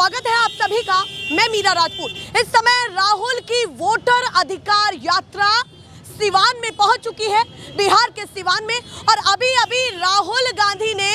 स्वागत है आप सभी का। मैं मीरा राजपूत। इस समय राहुल की वोटर अधिकार यात्रा सिवान में पहुंच चुकी है, बिहार के सिवान में। और अभी अभी राहुल गांधी ने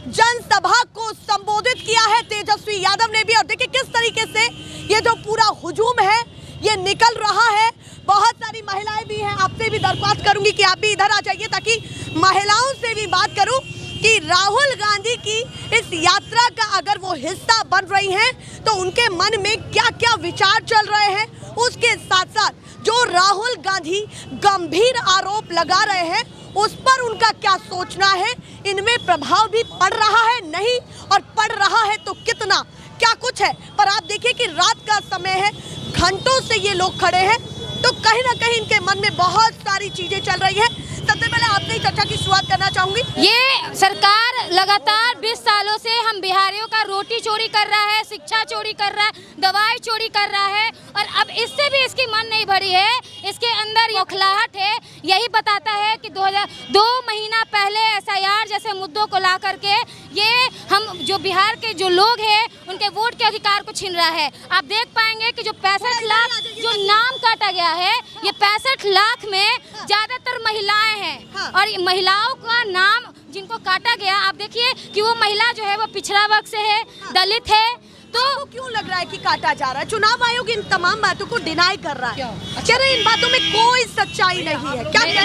जनसभा को संबोधित किया है, तेजस्वी यादव ने भी। और देखिए किस तरीके से ये जो पूरा हुजूम है ये निकल रहा है। बहुत सारी महिलाएं भी हैं, आपसे भी दरख्वास्त करूंगी कि आप भी इधर आ जाइए ताकि महिलाओं से भी बात करूं कि राहुल गांधी की इस यात्रा का अगर वो हिस्सा बन रही हैं तो उनके मन में क्या क्या विचार चल रहे हैं। उसके साथ साथ जो राहुल गांधी गंभीर आरोप लगा रहे हैं उस पर उनका क्या सोचना है, इनमें प्रभाव भी पड़ रहा है नहीं, और पड़ रहा है तो कितना, क्या कुछ है। पर आप देखिए कि रात का समय है, घंटों से ये लोग खड़े हैं, तो कहीं ना कहीं इनके मन में बहुत सारी चीजें चल रही है। सबसे पहले आपसे ही चर्चा की शुरुआत करना चाहूंगी। ये सरकार लगातार 20 सालों से हम बिहारियों का रोटी चोरी कर रहा है, शिक्षा चोरी कर रहा है, दवाई चोरी कर रहा है, और अब इससे भी इसकी मन नहीं भरी है, इसके अंदर खोखलाहट है। यही बताता है कि 2 महीना पहले SIR जैसे मुद्दों को ला करके ये हम जो बिहार के जो लोग हैं उनके वोट के अधिकार को छीन रहा है। आप देख पाएंगे कि जो 65 लाख जो नाम काटा गया है, ये 65 लाख में ज्यादातर महिलाएं हैं, और ये महिलाओं का नाम जिनको काटा गया, आप देखिए कि वो महिला जो है वो पिछड़ा वर्ग से है, दलित है। तो क्यों लग रहा है कि काटा जा रहा है? चुनाव आयोग इन तमाम बातों को डिनाई कर रहा है। अच्छा, इन बातों में कोई सच्चाई नहीं है। क्या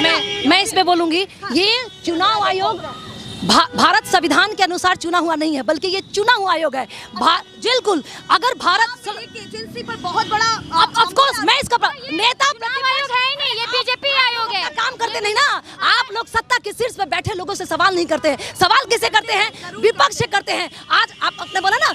मैं इस पे बोलूंगी, ये चुनाव आयोग भारत संविधान के अनुसार चुना हुआ नहीं है, बल्कि ये चुना हुआ आयोग है। बिल्कुल, अगर भारत एक एजेंसी पर बहुत बड़ा ऑफ कोर्स मैं इसका नेता आयोग है ही नहीं, ये बीजेपी आयोग है। काम करते नहीं ना। आप लोग सत्ता के शीर्ष पे बैठे लोगों से सवाल नहीं करते हैं। सवाल किसे करते हैं? विपक्ष से करते हैं। आज आप अपने बोला ना,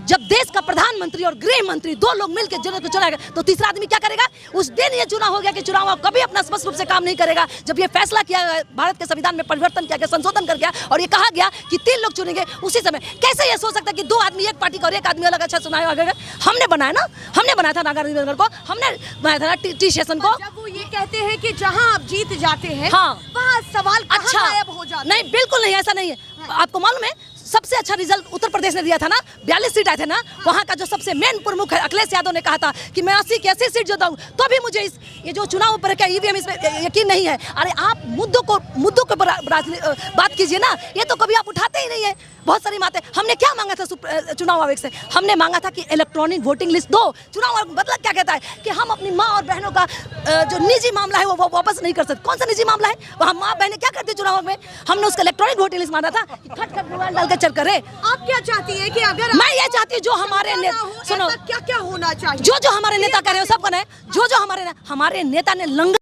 जब देश का प्रधानमंत्री और गृह मंत्री 2 लोग मिलकर जनता को चलाएगा तो तीसरा आदमी क्या करेगा? उस दिन ये चुनाव हो गया कि चुनाव कभी अपना स्पष्ट रूप से काम नहीं करेगा। जब ये फैसला किया गया, भारत के संविधान में परिवर्तन किया गया, संशोधन कर गया, और ये कहा गया कि 3 लोग चुनेंगे, उसी समय कैसे ये सोच सकता है कि 2 आदमी एक पार्टी का और एक आदमी अलग अच्छा चुनाव आएगा? हमने बनाया ना, हमने बनाया था नागार्जुन को, हमने बनाया था टी स्टेशन को। जब वो ये कहते हैं कि जहां आप जीत जाते हैं हाँ, वहाँ सवाल अच्छा गायब हो जाता है। नहीं, बिल्कुल नहीं, ऐसा नहीं है। आपको मालूम है सबसे अच्छा रिजल्ट उत्तर प्रदेश ने दिया था ना, 42 सीट आए थे ना। वहाँ का जो सबसे मेन प्रमुख है अखिलेश यादव ने कहा था कि मैं 80 की 80 सीट जो दूँ, तो भी मुझे ये जो चुनाव पर क्या EVM इसमें यकीन नहीं है। अरे आप मुद्दों को बात कीजिए ना, ये तो कभी आप उठाते ही नहीं है। बहुत सारी बातें हमने क्या मांगा था चुनाव आयोग से? हमने मांगा था कि इलेक्ट्रॉनिक वोटिंग लिस्ट दो। चुनाव आयोग बदला क्या कहता है कि हम अपनी माँ और बहनों का जो निजी मामला है वो वापस नहीं कर सकते। कौन सा निजी मामला है? वहाँ माँ बहनें क्या करती है चुनाव में? हमने उसका इलेक्ट्रॉनिक वोटिंग लिस्ट मांगा था कि खट खट मोबाइल डाल के चल करे। आप क्या चाहती है कि अगर मैं ये चाहती हूँ जो हमारे सुनो क्या क्या होना चाहिए, जो हमारे नेता कर रहे हो सब करना है। जो हमारे नेता ने लंगर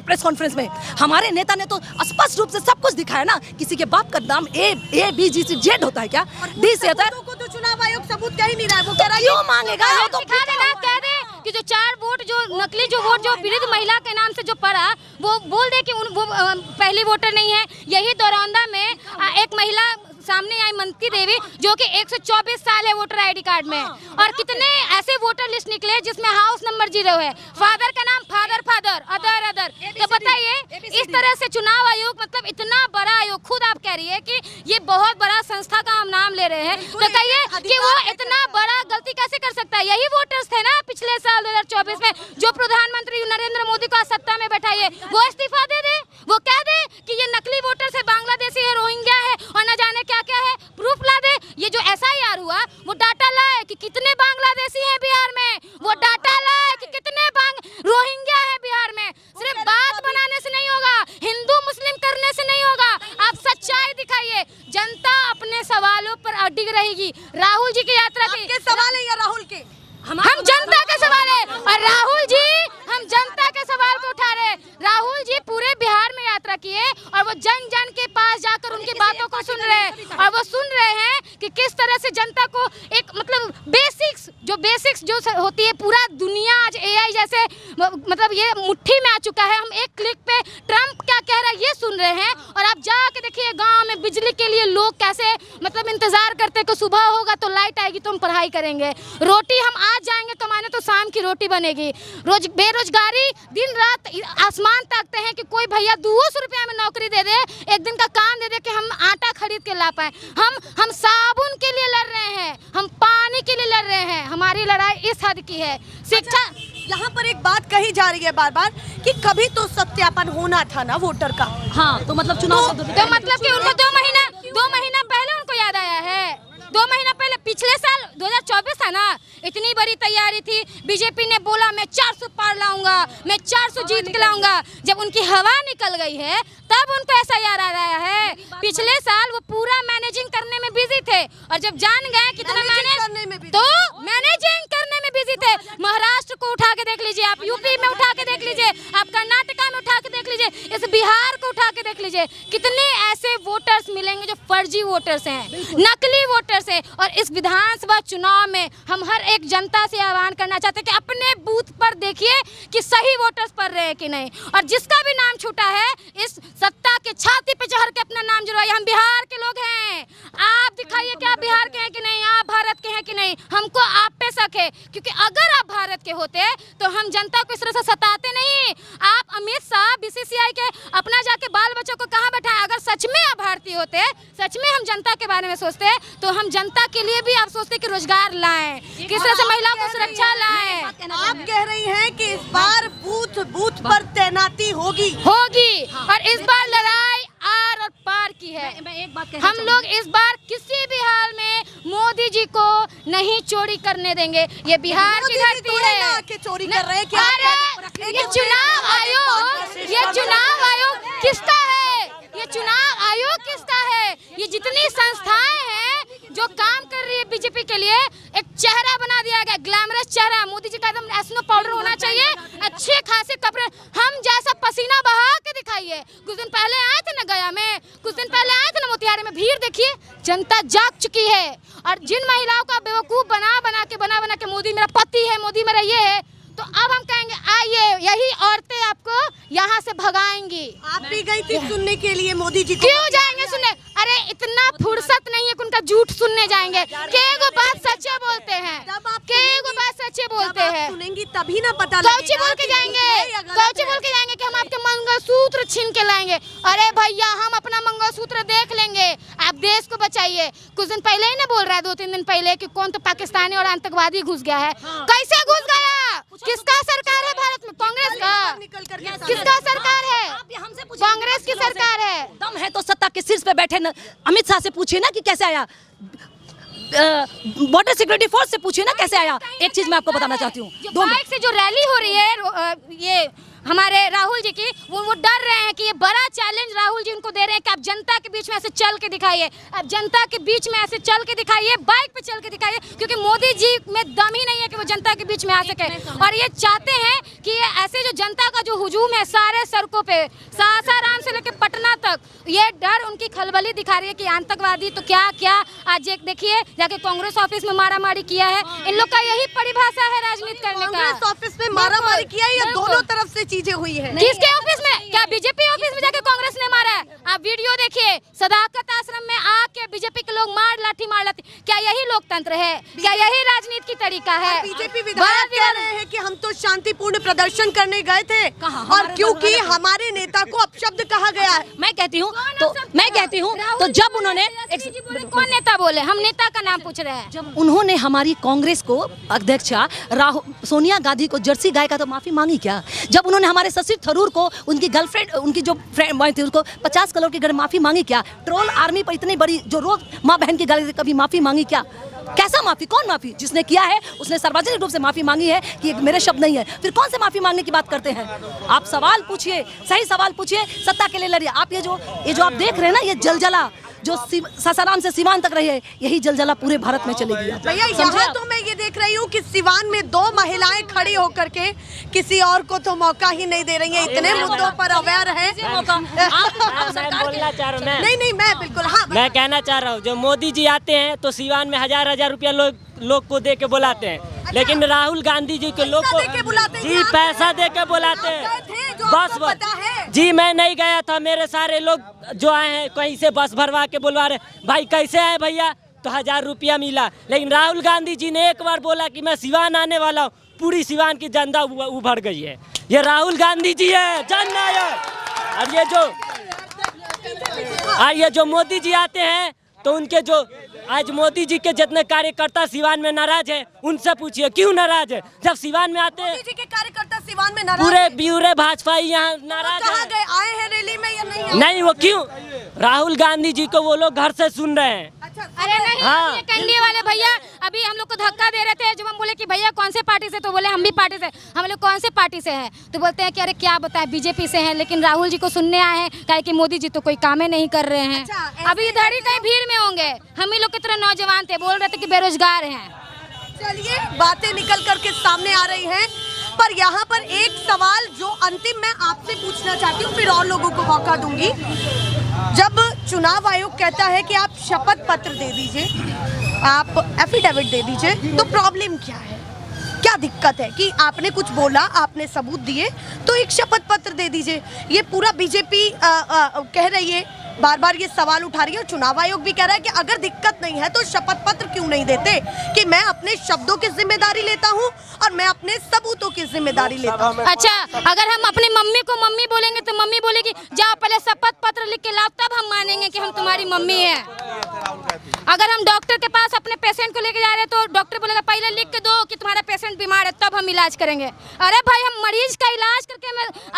प्रेस कॉन्फ्रेंस में हमारे नेता ने तो स्पष्ट रूप से सब कुछ दिखाया ना। किसी के बाप का नाम A B G C Z होता है क्या? D से होता है। तो चुनाव आयोग सबूत कह ही नहीं रहा है। वो कह रहा है क्यों मांगेगा? तो कह दे कि जो 4 वोट जो नकली जो वोट जो पीड़ित महिला के नाम से जो पड़ा, वो बोल दे कि वो पहली वोटर नहीं है। यही दौरानदा में एक महिला सामने आई, मंती देवी, जो कि 124 साल है वोटर ID कार्ड में, और कितने ऐसे वोटर लिस्ट निकले जिसमें हाउस नंबर 0 है, फादर का नाम फादर, अदर। तो बताइए, इस तरह से चुनाव आयोग मतलब इतना बड़ा आयोग, खुद आप कह रही है कि ये बहुत बड़ा संस्था का हम नाम ले रहे हैं, तो कहिए कि वो इतना बड़ा गलती कैसे कर सकता है? यही वोटर्स थे ना पिछले साल 2024 में जो प्रधानमंत्री नरेंद्र मोदी को सत्ता में बैठाइए, वो इस्तीफा दे दे, वो कह दे कि ये नकली वोटर्स है, बांग्लादेशी है, रोहिंग्या है, और न जाने क्या है, प्रूफ ला दे। ये जो SIR हुआ वो डाटा लाए कि कितने बांग्लादेशी हैं बिहार में, वो डाटा लाए कि कितने रोहिंग्या है बिहार में। सिर्फ बात बनाने से नहीं होगा, हिंदू मुस्लिम करने से नहीं होगा, आप सच्चाई दिखाइए। जनता अपने सवालों पर अडिग रहेगी। राहुल जी की यात्रा के सवाल है या राहुल के? हम जनता के सवाल है, और राहुल जी हम जनता के सवाल को उठा रहे। राहुल जी पूरे बिहार में यात्रा किए और वो जन जन के पास जाकर उनकी बातों को सुन रहे हैं, और वो सुन रहे हैं कि किस तरह से जनता को एक मतलब बेसिक्स जो होती है, पूरा दुनिया आज AI जैसे मतलब ये मुट्ठी में आ चुका है। हम एक क्लिक पे ट्रम्प क्या कह रहा है ये सुन रहे हैं, और आप जाके देखिए गाँव में बिजली के लिए लोग कैसे मतलब इंतजार करते हैं कि सुबह होगा तो लाइट आएगी तो हम पढ़ाई करेंगे, रोटी हम आज जाएंगे कमाने तो शाम की रोटी बनेगी। बेरोजगारी, दिन रात आसमान ताकते हैं कि कोई भैया 200 रुपया में नौकरी दे दे, एक दिन का काम दे दे कि हम आटा खरीद के ला पाए। हम साबुन के लिए लड़ रहे हैं, हम पानी के लिए लड़ हमारी लड़ाई इस हद की है। शिक्षा यहाँ पर एक बात कही जा रही है बार बार कि कभी तो सत्यापन होना था ना वोटर का। हाँ, तो मतलब चुनाव तो मतलब कि उनको 2 महीना पहले उनको याद आया है। 2 महीना पहले पिछले साल 2024 था ना, इतनी बड़ी तैयारी थी, बीजेपी ने बोला मैं 400 पार लाऊंगा, मैं 400 जीत के लाऊंगा। जब उनकी हवा निकल गई है तब उनको ऐसा याद आ रहा है। पिछले साल वो पूरा मैनेजिंग करने में बिजी थे और जब जान गए कितना मैनेजिंग करने में बिजी थे। महाराष्ट्र को उठा के देख लीजिए, आप यूपी में उठा के देख लीजिए, आप कर्नाटका में उठा के देख लीजिए, इस बिहार को उठा के देख लीजिए, कितने ऐसे वोटर्स मिलेंगे जो फर्जी वोटर्स हैं, नकली वोटर्स हैं। और इस विधानसभा चुनाव में हम हर एक जनता से आह्वान करना चाहते हैं कि अपने बूथ पर देखिए कि सही वोटर्स पड़ रहे हैं कि नहीं, और जिसका भी नाम छूटा है इस सत्ता के छाती पे चढ़ के अपना नाम जुड़वाइए। हम बिहार के लोग हैं, आप दिखाइए कि आप बिहार के हैं कि नहीं, आप भारत के हैं कि नहीं। हमको आप पे शक है, क्योंकि अगर आप भारत के होते तो हम जनता को इस तरह से सताते नहीं। आप अमित शाह बीसीसीआई के अपना जाके बाल बच्चों को कहाँ बैठाए। अगर सच में आप भारतीय होते, सच में हम जनता के बारे में सोचते, तो हम जनता के लिए भी आप सोचते कि रोजगार लाएं, किस तरह से महिलाओं को सुरक्षा लाएं। आप कह रही हैं कि इस बार बूथ पर तैनाती होगी और इस बार लड़ाई आर और पार की है। मैं एक बात हम लोग इस बार किसी भी हाल में मोदी जी को नहीं चोरी करने देंगे। ये बिहार की धरती है, कि चोरी कर रहे हैं क्या? अरे ये चुनाव आयोग किसका है? ये चुनाव आयोग किसका है? ये जितनी संस्थाएं हैं जो काम कर रही है बीजेपी के लिए, एक चेहरा बना दिया गया, ग्लैमरस चेहरा। मोदी जी का एकदम एस्नो पाउडर होना चाहिए, अच्छे खासे कपड़े, हम जैसा पसीना बहा के दिखाइए। कुछ दिन पहले आए थे ना गया में, कुछ दिन पहले आए थे ना मोतिहारी में, भीड़ देखिए, जनता जाग चुकी है। और जिन महिलाओं का बेवकूफ बना के मोदी मेरा पति है, मोदी मेरा ये है, तो अब हम कहेंगे आइए, यही औरतें आपको यहाँ से भगाएंगी। आप भी गई थी सुनने के लिए मोदी जी को? क्यों जाएंगे सुनने? अरे इतना फुर्सत नहीं है कि उनका झूठ सुनने जाएंगे। केगो बात सच्चे बोलते हैं, केगो बात सच्चे बोलते हैं। सुनेंगी तभी ना पता कौची बोल के जाएंगे कि हम आपके मंगलसूत्र छीन के लाएंगे। अरे भैया, हम अपना मंगलसूत्र देख लेंगे, आप देश को बचाइए। कुछ दिन पहले ही ना बोल रहा है, 2-3 दिन पहले, कि कौन तो पाकिस्तानी और आतंकवादी घुस गया है। कैसे घुस गया? किसका सरकार है भारत में? कांग्रेस का? किसका सरकार है? कांग्रेस की सरकार है। दम है तो सत्ता के शीर्ष पे बैठे न, अमित शाह से पूछिए ना कि कैसे आया, बॉर्डर सिक्योरिटी फोर्स से पूछिए ना कैसे आया। एक चीज मैं आपको बताना चाहती हूँ, बाइक से जो रैली हो रही है ये हमारे राहुल जी की, वो डर रहे हैं कि ये बड़ा चैलेंज राहुल जी उनको दे रहे हैं कि आप जनता के बीच में ऐसे चल के दिखाइए, आप जनता के बीच में ऐसे चल के दिखाइए, बाइक पे चल के दिखाइए, क्योंकि मोदी जी में दम ही नहीं है कि वो जनता के बीच में आ सके। और ये चाहते हैं कि ये ऐसे जो जनता का जो हुजूम है सारे सड़कों पे, सासाराम से लेकर पटना तक, ये डर उनकी खलबली दिखा रही है कि आतंकवादी तो क्या क्या। आज एक देखिए, जाके कांग्रेस ऑफिस में मारामारी किया है। इन लोग का यही परिभाषा है राजनीति करने का। कांग्रेस ऑफिस में मारामारी किया है या दोनों तरफ से चीजें हुई है? किसके ऑफिस में? क्या बीजेपी ऑफिस में जाके कांग्रेस ने मारा है? आप वीडियो देखिए, सदाकत आश्रम में आके बीजेपी के लोग लाठी मार लाती। क्या यही लोकतंत्र है? क्या यही राजनीति की तरीका है? बीजेपी विधायक कह रहे हैं कि हम तो शांतिपूर्ण प्रदर्शन करने गए थे और क्योंकि हमारे नेता को अपशब्द कहा गया है। मैं कहती हूँ तो जब उन्होंने कौन नेता बोले? हम नेता का नाम पूछ रहे हैं। जब उन्होंने हमारी कांग्रेस को अध्यक्षा सोनिया गांधी को जर्सी गाय का तो माफी मांगी क्या? जब उन्होंने हमारे शशि थरूर को, उनकी गर्लफ्रेंड, उनकी जो फ्रेंड थी, उसको 50 करोड़ की माफी मांगी क्या? ट्रोल आर्मी पर इतनी बड़ी जो रोज माँ बहन की गाली कभी माफी मांगी क्या? कैसा माफी? कौन माफी? जिसने किया है उसने सार्वजनिक रूप से माफी मांगी है कि मेरे शब्द नहीं है। फिर कौन से माफी मांगने की बात करते हैं? आप सवाल पूछिए, सही सवाल पूछिए, सत्ता के लिए लड़िए। आप ये जो आप देख रहे हैं ना, ये जलजला जो सासाराम से सीवान तक रही है, यही जलजला पूरे भारत में चलेगी। भैया, यहाँ तो मैं ये देख रही हूँ कि सीवान में 2 महिलाएं खड़ी होकर के किसी और को तो मौका ही नहीं दे रही हैं। इतने मुद्दों पर अवेयर है। नहीं, मैं बिल्कुल, हाँ, मैं कहना चाह रहा हूँ, जो मोदी जी आते हैं तो सीवान में हजार रुपया लोग को दे के बुलाते हैं, लेकिन राहुल गांधी जी के लोग को जी पैसा दे के बुलाते हैं। बस जी, मैं नहीं गया था, मेरे सारे लोग जो आए हैं कहीं से बस भरवा के बुलवा रहे, भाई कैसे आए भैया, तो 1000 रुपया मिला। लेकिन राहुल गांधी जी ने एक बार बोला कि मैं सिवान आने वाला हूँ, पूरी सिवान की जनता उभर गई है। ये राहुल गांधी जी है जननायक। और ये जो मोदी जी आते हैं तो उनके जो आज मोदी जी के जितने कार्यकर्ता सिवान में नाराज है, उनसे पूछिए क्यों नाराज है। जब सिवान में आते हैं मोदी जी के कार्यकर्ता सिवान में नाराज पूरे हैं। ब्यूरे भाजपा यहाँ नाराज कहाँ है। गए, आए हैं रैली में या नहीं आए? नहीं, वो क्यों? राहुल गांधी जी को वो लोग घर से सुन रहे हैं। अच्छा, अरे नहीं, हाँ। ये एनडीए वाले भैया अभी हम लोग को धक्का दे रहे थे। जब हम बोले कि भैया कौन से पार्टी से, तो बोले हम भी पार्टी से। हम लोग कौन से पार्टी से हैं, तो बोलते हैं कि अरे क्या बताएं बीजेपी से हैं, लेकिन राहुल जी को सुनने आए हैं, कहे कि मोदी जी तो कोई काम ही नहीं कर रहे हैं। अच्छा, ऐसे- अभी इधर ही कहीं भीड़ में होंगे। हम ही लोग की तरह नौजवान थे, बोल रहे थे कि बेरोजगार हैं। चलिए, बातें निकल करके सामने आ रही हैं, पर यहाँ पर एक सवाल जो अंतिम मैं आपसे पूछना चाहती हूँ, फिर और लोगों को मौका दूंगी। जब चुनाव आयोग कहता है कि आप शपथ पत्र दे दीजिए, आप एफिडेविट दे दीजिए, तो प्रॉब्लम क्या है, क्या दिक्कत है कि आपने कुछ बोला, आपने सबूत दिए, तो एक शपथ पत्र दे दीजिए। ये पूरा बीजेपी कह रही है, बार बार ये सवाल उठा रही है, और चुनाव आयोग भी कह रहा है कि अगर दिक्कत नहीं है तो शपथ पत्र क्यों नहीं देते, कि मैं अपने शब्दों की जिम्मेदारी लेता हूं और मैं अपने सबूतों की जिम्मेदारी लेता हूं। अच्छा, अगर हम अपनी मम्मी को मम्मी बोलेंगे तो मम्मी बोलेगी जाओ पहले शपथ पत्र लिख के लाओ, तब हम मानेंगे कि हम तुम्हारी मम्मी है। अगर हम डॉक्टर के पास अपने पेशेंट को लेके जा रहे हैं तो डॉक्टर बोलेगा पहले लिख के दो कि तुम्हारा पेशेंट बीमार है, तब हम इलाज करेंगे। अरे भाई, हम मरीज का इलाज करके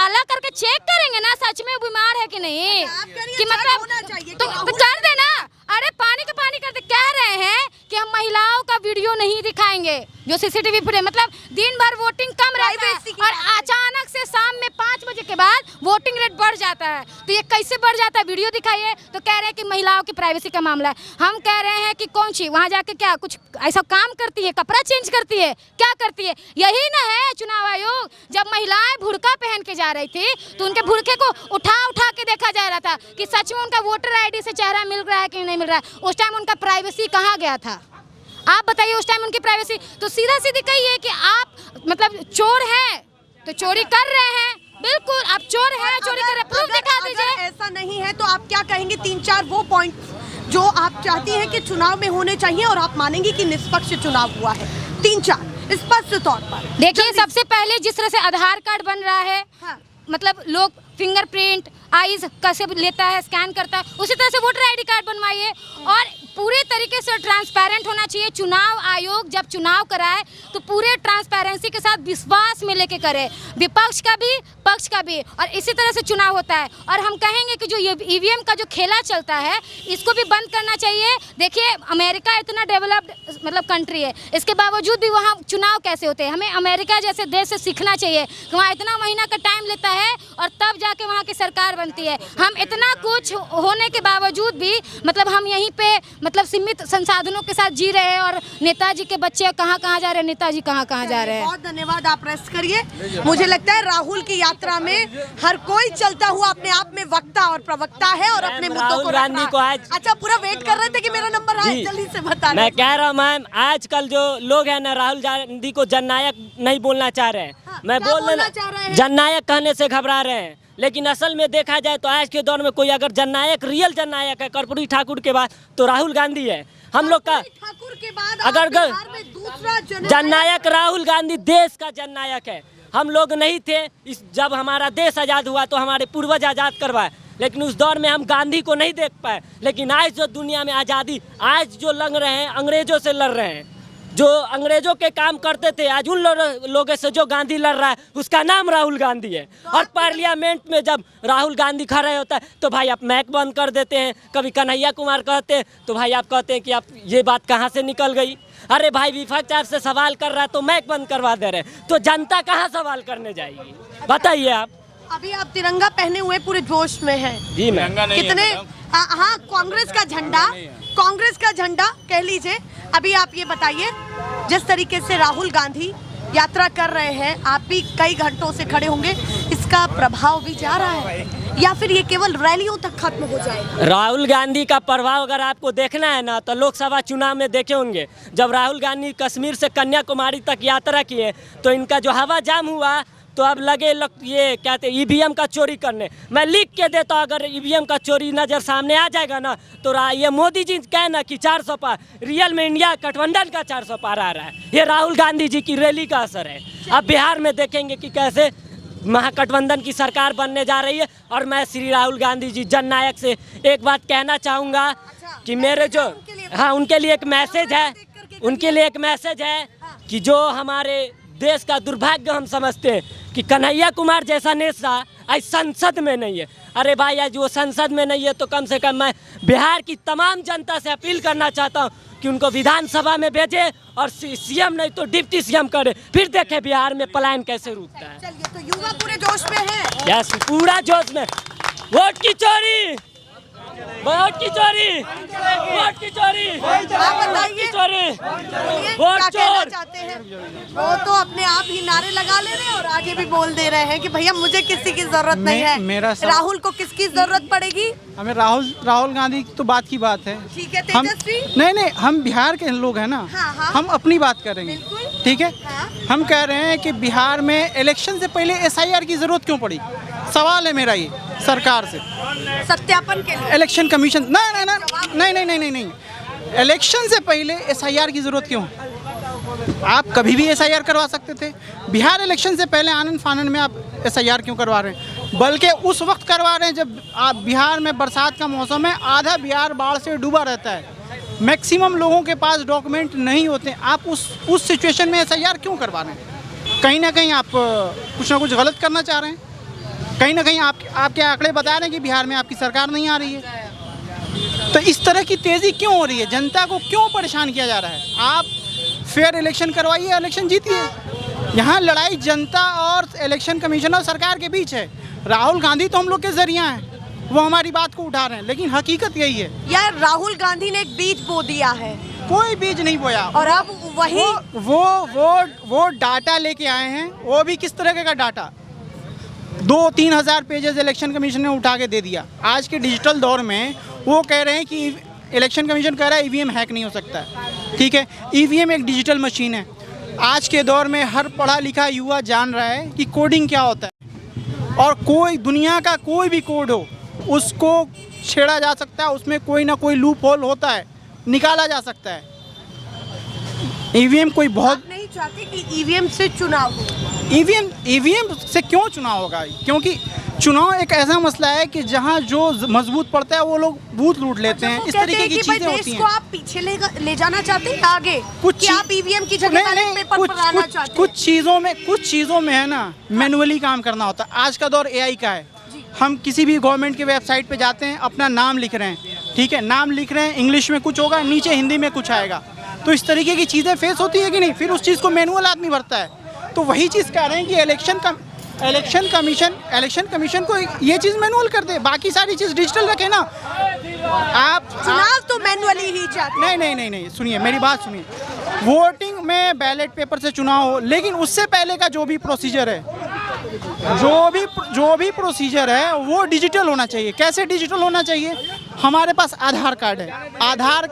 आला करके चेक करेंगे ना सच में बीमार है कि नहीं, कि होना चाहिए तो कर देना। अरे पानी का पानी करते कह रहे हैं कि हम महिलाओं का वीडियो नहीं दिखाएंगे जो सीसीटीवी फुटेज, मतलब दिन भर वोटिंग कम रहता है और अचानक से शाम में 5 बजे के बाद वोटिंग रेट बढ़ जाता है। तो ये कैसे बढ़ जाता है, वीडियो दिखाइए। तो कह रहे हैं कि महिलाओं की प्राइवेसी का मामला है। हम कह रहे हैं कि कौन सी वहाँ जाके क्या कुछ ऐसा काम करती है, कपड़ा चेंज करती है, क्या करती है? यही ना है चुनाव आयोग। जब महिलाएं बुर्का पहन के जा रही थी तो उनके बुर्के को उठा उठा के देखा जा रहा था कि सच में उनका वोटर ID से चेहरा मिल रहा है कि नहीं मिल रहा है। उस टाइम उनका प्राइवेसी कहाँ गया था, आप बताइए उस टाइम उनकी प्राइवेसी। तो सीधा सीधी कहिए कि आप मतलब चोर हैं तो चोरी कर रहे हैं, बिल्कुल आप चोर हैं, चोरी कर रहे हैं, प्रूफ दिखा दीजिए। ऐसा नहीं है तो आप क्या कहेंगे, 3-4 वो पॉइंट जो आप चाहती हैं कि चुनाव में होने चाहिए और आप मानेंगे कि निष्पक्ष चुनाव हुआ है, 3-4 स्पष्ट तौर पर। देखिए, सबसे पहले जिस तरह से आधार कार्ड बन रहा है, हाँ। मतलब लोग फिंगरप्रिंट आईज कैसे लेता है, स्कैन करता है, उसी तरह से वोटर ID कार्ड बनवाइए और पूरे तरीके से ट्रांसपेरेंट होना चाहिए। चुनाव आयोग जब चुनाव कराए तो पूरे ट्रांसपेरेंसी के साथ विश्वास में लेके करे, विपक्ष का भी पक्ष का भी, और इसी तरह से चुनाव होता है। और हम कहेंगे कि जो EVM का जो खेला चलता है इसको भी बंद करना चाहिए। देखिए, अमेरिका इतना डेवलप्ड मतलब कंट्री है, इसके बावजूद भी वहाँ चुनाव कैसे होते हैं। हमें अमेरिका जैसे देश से सीखना चाहिए कि वहाँ इतना महीना का टाइम लेता है और तब जाके वहाँ की सरकार बनती है। हम इतना कुछ होने के बावजूद भी मतलब हम यहीं पे मतलब सीमित संसाधनों के साथ जी रहे हैं, और नेताजी के बच्चे कहाँ कहाँ जा रहे हैं, नेताजी कहाँ कहाँ जा रहे हैं। बहुत धन्यवाद, आप रेस्ट करिए। मुझे लगता है राहुल की यात्रा में हर कोई चलता हुआ अपने आप में वक्ता और प्रवक्ता है और अपने मुद्दों को राहुल गांधी को आज अच्छा पूरा वेट कर रहे थे कि मेरा नंबर आए, जी, जल्दी से बता मैं कह रहा हूँ मैम, आजकल जो लोग हैं ना, राहुल गांधी को जननायक नहीं बोलना चाह रहे हैं। हाँ, मैं क्या बोल बोलना रहा चाह रहे हैं? जननायक कहने से घबरा रहे हैं, लेकिन असल में देखा जाए तो आज के दौर में कोई अगर जननायक, रियल जननायक है कर्पूरी ठाकुर के बाद तो राहुल गांधी है। हम लोग का ठाकुर के बाद अगर बिहार में दूसरा जननायक राहुल गांधी देश का जननायक है। हम लोग नहीं थे इस, जब हमारा देश आज़ाद हुआ तो हमारे पूर्वज आज़ाद करवाए, लेकिन उस दौर में हम गांधी को नहीं देख पाए। लेकिन आज जो दुनिया में आज़ादी, आज जो लड़ रहे हैं, अंग्रेजों से लड़ रहे हैं, जो अंग्रेजों के काम करते थे, आज उन लोगों से जो गांधी लड़ रहा है उसका नाम राहुल गांधी है। और पार्लियामेंट में जब राहुल गांधी खड़ा होता है तो भाई आप मैक बंद कर देते हैं। कभी कन्हैया कुमार कहते हैं तो भाई आप कहते हैं कि आप ये बात कहाँ से निकल गई। अरे भाई, विपक्ष आपसे सवाल कर रहा है तो मैक बंद करवा दे रहे हैं, तो जनता कहाँ सवाल करने जाएगी, बताइए आप। अभी आप तिरंगा पहने हुए पूरे जोश में हैं। जी मैम। कितने हाँ, कांग्रेस का झंडा कह लीजिए। अभी आप ये बताइए, जिस तरीके से राहुल गांधी यात्रा कर रहे हैं, आप भी कई घंटों से खड़े होंगे, इसका प्रभाव भी जा रहा है या फिर ये केवल रैलियों तक खत्म हो जाएगा? राहुल गांधी का प्रभाव अगर आपको देखना है ना तो लोकसभा चुनाव में देखे होंगे, जब राहुल गांधी कश्मीर से कन्याकुमारी तक यात्रा किए तो इनका जो हवा जाम हुआ तो अब लगे ये कहते EVM का चोरी करने। मैं लिख के देता हूँ, अगर EVM का चोरी नज़र सामने आ जाएगा ना तो ये मोदी जी कहे ना कि 400 पार, रियल में इंडिया गठबंधन का 400 पार आ रहा है। ये राहुल गांधी जी की रैली का असर है। अब बिहार में देखेंगे कि कैसे महागठबंधन की सरकार बनने जा रही है। और मैं श्री राहुल गांधी जी जननायक से एक बात कहना चाहूँगा कि मेरे जो उनके लिए एक मैसेज है, उनके लिए एक मैसेज है कि जो हमारे देश का दुर्भाग्य हम समझते हैं कि कन्हैया कुमार जैसा नेता आज संसद में नहीं है। अरे भाई आज वो संसद में नहीं है तो कम से कम मैं बिहार की तमाम जनता से अपील करना चाहता हूँ कि उनको विधानसभा में भेजे और सीएम नहीं तो डिप्टी सीएम करे, फिर देखे बिहार में पलायन कैसे रुकता है। चलिए, तो युवा पूरे जोश में है। यस, पूरा जोश में। वोट की चोरी, वोट की चोरी, वोट की चोरी, आप बताइए, चोरी, क्या कहना चाहते हैं? वो तो अपने आप ही नारे लगा ले रहे हैं और आगे भी बोल दे रहे हैं कि भैया मुझे किसी की जरूरत नहीं है। राहुल को किसकी जरूरत पड़ेगी? हमें राहुल गांधी तो बात की बात है। ठीक है हम तेजस्वी, नहीं हम बिहार के लोग हैं ना। हाँ। हम अपनी बात करेंगे, ठीक है। हाँ। हम कह रहे हैं कि बिहार में इलेक्शन से पहले SIR की जरूरत क्यों पड़ी? सवाल है मेरा ये सरकार से, सत्यापन के लिए। इलेक्शन कमीशन नहीं, इलेक्शन से पहले SIR की जरूरत क्यों? आप कभी भी SIR करवा सकते थे। बिहार इलेक्शन से पहले आनन फानन में आप SIR क्यों करवा रहे हैं? बल्कि उस वक्त करवा रहे हैं जब आप बिहार में बरसात का मौसम है, आधा बिहार बाढ़ से डूबा रहता है, मैक्सिमम लोगों के पास डॉक्यूमेंट नहीं होते। आप उस सिचुएशन में SIR क्यों करवा रहे हैं? कहीं ना कहीं आप कुछ ना कुछ गलत करना चाह रहे हैं। कहीं ना कहीं आपके आंकड़े बता रहे हैं कि बिहार में आपकी सरकार नहीं आ रही है। तो इस तरह की तेज़ी क्यों हो रही है? जनता को क्यों परेशान किया जा रहा है? आप फेयर इलेक्शन करवाइए, इलेक्शन जीतिए। यहाँ लड़ाई जनता और इलेक्शन कमीशन और सरकार के बीच है। राहुल गांधी तो हम लोग के जरिया हैं, वो हमारी बात को उठा रहे हैं, लेकिन हकीकत यही है यार, राहुल गांधी ने एक बीज बो दिया है। कोई बीज नहीं बोया और अब वही वो डाटा लेके आए हैं। वो भी किस तरह का डाटा? 2-3 हज़ार पेजेस इलेक्शन कमीशन ने उठा के दे दिया। आज के डिजिटल दौर में वो कह रहे हैं कि इलेक्शन कमीशन कह रहा है EVM हैक नहीं हो सकता है। ठीक है, EVM एक डिजिटल मशीन है। आज के दौर में हर पढ़ा लिखा युवा जान रहा है कि कोडिंग क्या होता है, और कोई दुनिया का कोई भी कोड हो उसको छेड़ा जा सकता है, उसमें कोई ना कोई लूप होल होता है, निकाला जा सकता है। EVM कोई बहुत आप नहीं चाहते कि EVM से चुनाव हो? EVM से क्यों चुनाव होगा? क्योंकि चुनाव एक ऐसा मसला है कि जहां जो मजबूत पड़ता है वो लोग बूथ लूट लेते हैं। इस तरीके की चीजें होती हैं। को आप पीछे ले जाना चाहते हैं आगे? कि आप EVM की जगह बैलेट पेपर पर आना चाहते हैं? कुछ चीज़ों में है ना, मैनुअली काम करना होता है। आज का दौर AI का है। हम किसी भी गवर्नमेंट के वेबसाइट पे जाते हैं, अपना नाम लिख रहे हैं, ठीक है, नाम लिख रहे हैं, इंग्लिश में कुछ होगा, नीचे हिंदी में कुछ आएगा। तो इस तरीके की चीज़ें फेस होती है कि नहीं? फिर उस चीज़ को मैनुअल आदमी भरता है। तो वही चीज़ कह रहे हैं कि इलेक्शन कमीशन को ये चीज़ मैनुअल कर दे, बाकी सारी चीज़ डिजिटल रखे ना। आप चुनाव तो मैनुअली ही चाहते? नहीं, सुनिए मेरी बात सुनिए। वोटिंग में बैलेट पेपर से चुनाव हो, लेकिन उससे पहले का जो भी प्रोसीजर है वो डिजिटल होना चाहिए। कैसे डिजिटल होना चाहिए? हमारे पास आधार कार्ड है, आधार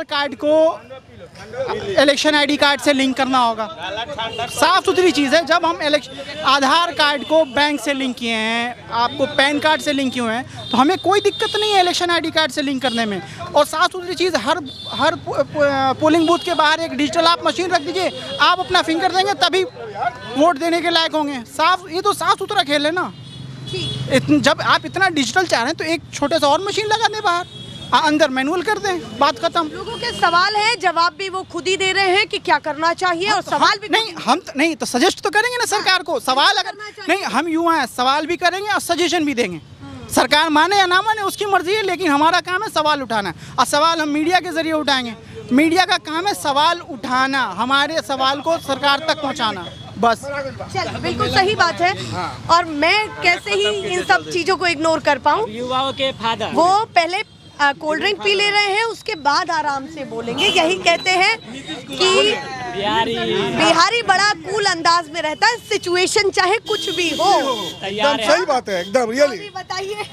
कार्ड को इलेक्शन ID कार्ड से लिंक करना होगा। साफ सुथरी चीज़ है। जब हम आधार कार्ड को बैंक से लिंक किए हैं, आपको पैन कार्ड से लिंक किए हैं, तो हमें कोई दिक्कत नहीं है इलेक्शन ID कार्ड से लिंक करने में। और साफ सुथरी चीज़, हर पोलिंग बूथ के बाहर एक डिजिटल आप मशीन रख दीजिए, आप अपना फिंगर देंगे तभी वोट देने के लायक होंगे। ये तो साफ सुथरा खेल है ना। जब आप इतना डिजिटल चाह रहे हैं तो एक छोटे सा और मशीन लगा दें बाहर, अंदर मैनुअल कर दें, बात खत्म। लोगों के सवाल है, जवाब भी वो खुद ही दे रहे हैं कि क्या करना चाहिए, और सवाल भी नहीं तो सजेस्ट तो करेंगे ना सरकार को। सवाल अगर नहीं, हम युवा हैं, सवाल भी करेंगे और सजेशन भी देंगे। सरकार माने या ना माने उसकी मर्जी है, लेकिन हमारा काम है सवाल उठाना। और सवाल हम मीडिया के जरिए उठाएंगे। मीडिया का काम है सवाल उठाना, हमारे सवाल को सरकार तक पहुँचाना, बस। चल, बिल्कुल सही बात है। और मैं कैसे ही इन सब चीजों को इग्नोर कर पाऊँ? युवाओं के फादर वो पहले कोल्ड ड्रिंक पी ले रहे हैं, उसके बाद आराम से बोलेंगे। यही कहते हैं कि बिहारी बड़ा कूल अंदाज में रहता है, सिचुएशन चाहे कुछ भी हो। एकदम सही बात है, एकदम रियली। बताइए,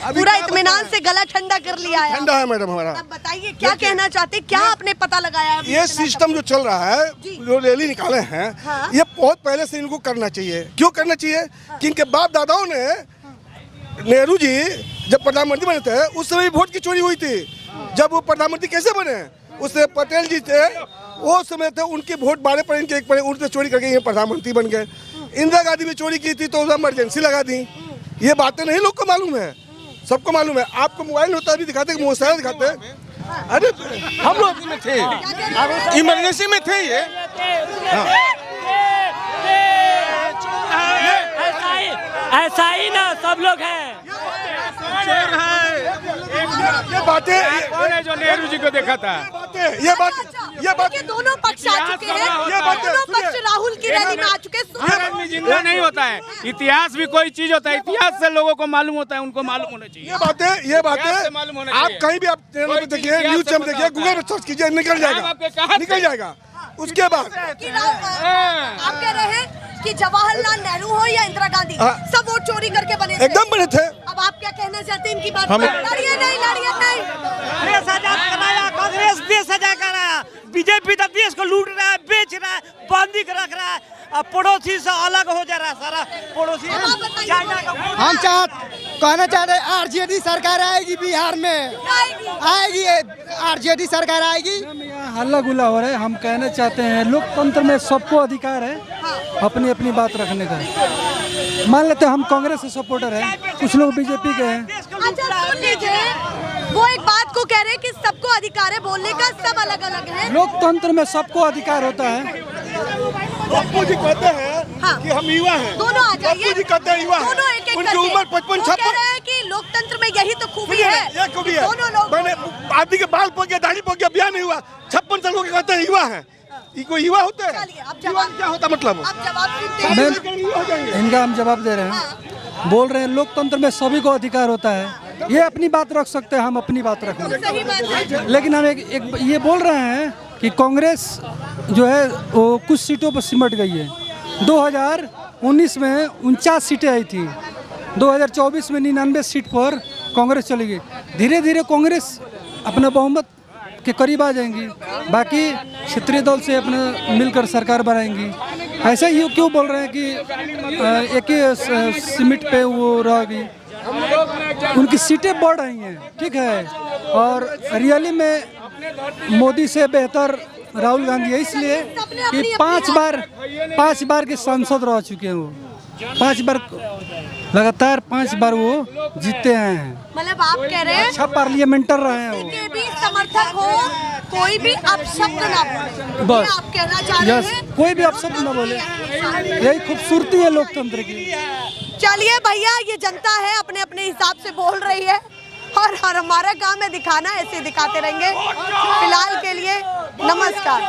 पूरा इत्मीनान से गला ठंडा कर लिया है। ठंडा है मैडम हमारा। अब बताइए क्या कहना चाहते, क्या आपने पता लगाया? ये सिस्टम जो चल रहा है, जो रैली निकाले हैं, ये बहुत पहले से इनको करना चाहिए। क्यों करना चाहिए? कि इनके बाप दादाओं ने, नेहरू जी जब प्रधानमंत्री बने थे उस समय वोट की चोरी हुई थी। जब वो प्रधानमंत्री कैसे बने? उससे पटेल जी थे, वो समय थे, उनके वोट बारे पर इनके एक पड़े, उनसे चोरी करके ये प्रधानमंत्री बन गए। इंदिरा गांधी भी चोरी की थी तो उसे इमरजेंसी लगा दी। ये बातें नहीं लोग को मालूम है, सबको मालूम है। आपको मोबाइल होता भी दिखाते, मोबाइल दिखाते। अरे हम लोग में थे, इमरजेंसी में थे ये। ऐसा ही ना सब लोग हैं। ये बातें कौन है जो नेहरू जी को देखा था? ये बात के दोनों पक्ष आ चुके हैं, ये बातें दोनों पक्ष राहुल की रैली में आ चुके हैं। हर आदमी जिंदा नहीं होता है, इतिहास भी कोई चीज होता है, इतिहास से लोगों को मालूम होता है, उनको मालूम होना चाहिए। ये बातें आप कहीं भी आप चैनल पे देखिए, न्यूज चैनल देखिए, गूगल पे सर्च कीजिए, निकल जाएगा। उसके बाद आप कह रहे हैं कि जवाहरलाल नेहरू हो या इंदिरा गांधी, सब वोट चोरी करके बने थे। एकदम बने थे। अब आप क्या कहना चाहते हैं इनकी बात? लड़िए नहीं। देश आजाद कराया, कांग्रेस देश आजाद कराया, बीजेपी तो देश को लूट रहा है, बेच रहा है, बंदी कर रख रहा है, अब पड़ोसी से अलग हो जा रहा है सारा पड़ोसी। हम कहना चाह रहे आरजेडी सरकार आएगी बिहार में, आएगी आरजेडी सरकार आएगी। हल्ला गुल्ला हो रहा है। हम कहना चाहते हैं लोकतंत्र में सबको अधिकार है अपनी अपनी बात रखने का। मान लेते हैं हम कांग्रेस के सपोर्टर हैं, कुछ लोग बीजेपी के हैं। अच्छा सुन लीजिए, वो एक बात को कह रहे हैं कि सबको अधिकार है बोलने का, सब अलग अलग है। लोकतंत्र में सबको अधिकार होता है। बापू जी कहते हैं कि हम युवा हैं, दोनों आ जाइए। बापू जी कहते हैं युवा हैं, दोनों एक उनकी उम्र 55-56 कह रहे हैं कि लोकतंत्र में यही तो खूबी है। ये खूबी है। दोनों लोग मैंने आदमी के बाल पक गया, दाढ़ी पक गया, ब्याह नहीं हुआ, 56 साल के कहते हैं युवा है। ये कोई युवा होते हैं? युवा क्या होता मतलब? आप जवाब देते हैं। इनका हम जवाब दे रहे हैं। बोल रहे हैं लोकतंत्र में सभी को अधिकार होता है, ये अपनी बात रख सकते हैं, हम अपनी बात रखेंगे। सही बात है। लेकिन हम एक ये बोल रहे हैं कि कांग्रेस जो है वो कुछ सीटों पर सिमट गई है। 2019 में 49 सीटें आई थी, 2024 में 99 सीट पर कांग्रेस चली गई। धीरे धीरे कांग्रेस अपना बहुमत के करीब आ जाएंगी, बाकी क्षेत्रीय दल से अपने मिलकर सरकार बनाएंगी। ऐसा ही क्यों बोल रहे हैं कि एक ही सीमेंट पे वो रह गई? उनकी सीटें बढ़ रही हैं, ठीक है, और रियली में मोदी से बेहतर राहुल गांधी है, इसलिए कि 5 बार के सांसद रह चुके हैं वो, 5 बार लगातार 5 बार वो जीते हैं। मतलब आप कह रहे हैं अच्छा पार्लियामेंटर रहे हैं वो। के भी समर्थक हो, कोई भी अपशब्द ना बोले, बस आप कहना चाह रहे यस, हैं? कोई भी अपशब्द ना बोले, यही खूबसूरती है लोकतंत्र की। चलिए भैया, ये जनता है अपने अपने हिसाब से बोल रही है और हमारा काम है दिखाना, ऐसे दिखाते रहेंगे। फिलहाल के लिए नमस्कार।